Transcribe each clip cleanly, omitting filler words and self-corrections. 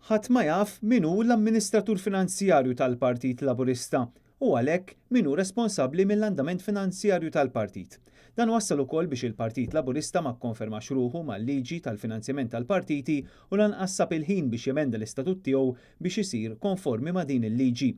Ħadd ma jaf min hu l-amministratur finanzjarju tal-Partit Laburista u għalhekk min hu responsabbli mill-andament finanzjarju tal-partit. Dan wassal ukoll biex il-Partit Laburista ma kkonfermax ruħu mal-liġi tal-finanzjament tal-partiti u lanqas sab il-ħin biex jemenda l-istatut tiegħu biex isir konformi ma' din il-liġi.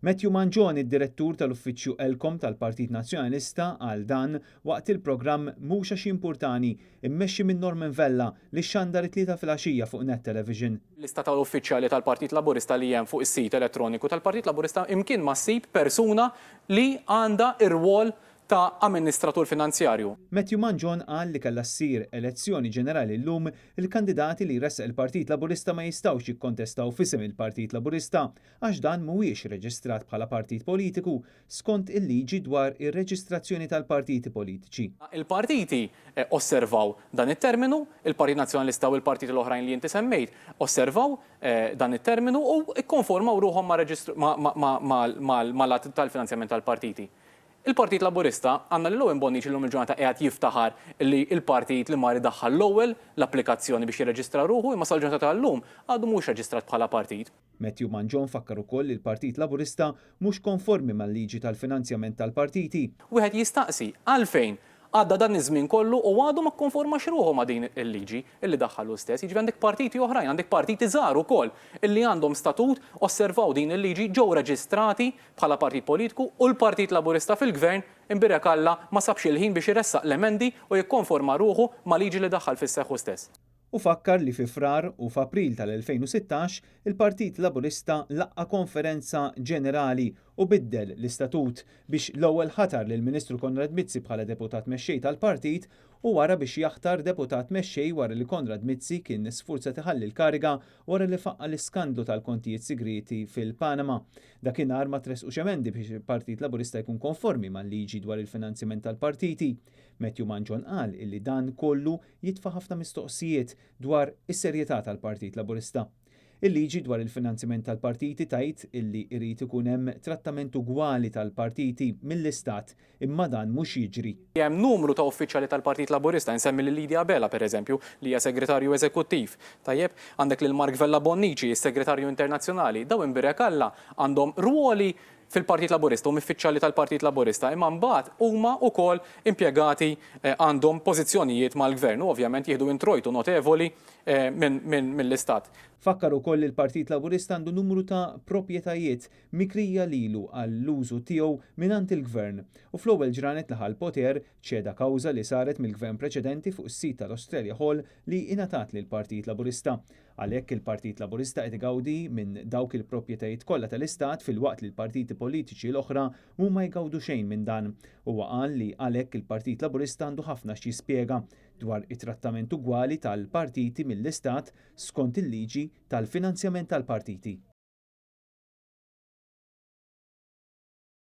Matthew Mangion, id-direttur tal-Uffiċċju Elkom tal-Partit Nazzjonalista, għal dan waqt il-programm Mhux għax importani immexxi minn Norman Vella li xandar it-tlieta filgħaxija fuq Net Television. L-lista tal-uffiċjali tal-Partit Laburista li hemm fuq is-sit elettroniku tal-Partit Laburista imkien ma ssib persuna li għandha ir-rwol ta' amministratur finanzjarju. Matthew Mangion qal li kellha ssir elezzjoni ġenerali llum il-kandidati li jressaq il-Partit Laburista ma jistgħux jikkontestaw f'isem il-Partit Laburista għax dan mhuwiex reġistrat bħala partit politiku skont il-liġi dwar ir-reġistrazzjoni tal-partiti politiċi. Il-partiti osservaw dan it-terminu, il-Partit Nazzjonalista u l-partiti l-oħrajn li inti semmejt osservaw dan it-terminu u ikkonformaw ruħhom mal-att tal-finanzjament tal-partiti. Il-Partit Laburista għandna l-ewwel Bonnici llum il-ġurnata qiegħed jiftaħar li l-partit li mar idaħħal l-ewwel l-applikazzjoni biex jirreġistra ruħu imma sal-ġurnata tal-lum għadu mhux reġistrat bħala partit. Matthew Mangion fakkar ukoll li l-Partit Laburista mhux konformi mal-liġi tal-finanzjament tal-partiti. Wieħed jistaqsi għalfejn għadda dan iż-żmien kollu u għadu ma kkonformax ruħu ma' din il-liġi illi daħħalu stess. Jiġifieri għandek partiti oħrajn, għandek partiti żgħar ukoll illi għandhom statut osservaw din il-liġi ġew reġistrati bħala partit politiku u l-Partit Laburista fil-Gvern imbirek Alla ma sabx il-ħin biex iressaq l-emendi u jikkonforma ruħu ma' liġi li daħħal fis-seħħ stess. U fakkar li fi frar u f'April tal-2016 il-Partit Laburista laqqa konferenza ġenerali u biddel l-istatut biex l-ewwel ħatar lil Ministru Konrad Mizzi bħala deputat mexxej tal-partit u wara biex jaħtar deputat mexxej wara li Konrad Mizzi kien sfurza tiħalli l-kariga wara li faqqa l-iskandlu tal-kontijiet sigreti fil-Panama. Dakinhar ma tresqux emendi biex il-Partit Laburista jkun konformi mal-liġi dwar il-finanzjament tal-partiti. Matthew Mangion qal illi dan kollu jitfa' ħafna mistoqsijiet dwar is-serjetà tal-Partit Laburista. Il-liġi dwar il-finanzjament tal-partiti tajt illi irid ikun hemm trattament ugwali tal-partiti mill-Istat imma dan mhux jiġri. Hemm numru ta' uffiċjali tal-Partit Laburista, nsemmi lil Lidia Bela pereżempju li hija segretarju eżekuttiv. Tajjeb, għandek lil Mark Vella Bonnici, is-segretarju internazzjonali, daw imbirek Alla għandhom ruoli fil-Partit Laburista u uffiċjali tal-Partit Laburista imma mbagħad huma wkoll impjegati għandhom pożizzjonijiet mal-Gvern u ovvjament jieħdu introjtu notevoli mill-Istat. Fakkar ukoll li l-Partit Laburista għandu numru ta' proprjetajiet mikrija lilu għall-użu tiegħu mingħand il-Gvern u fl-ewwel ġranet laħal poter ċeda kawża li saret mill-Gvern preċedenti fuq is-sit tal-Australia Hall li ingħatat lill-Partit Laburista. Għalhekk il-Partit Laburista qed igawdi minn dawk il-proprjetajiet kollha tal-Istat filwaqt li l-partiti politiċi l-oħra huma jgawdu xejn minn dan. Huwa qal li għalhekk il-Partit Laburista għandu ħafna x'jispjega dwar it-trattament ugwali tal-partiti mill-Istat skont il-liġi tal-finanzjament tal-partiti.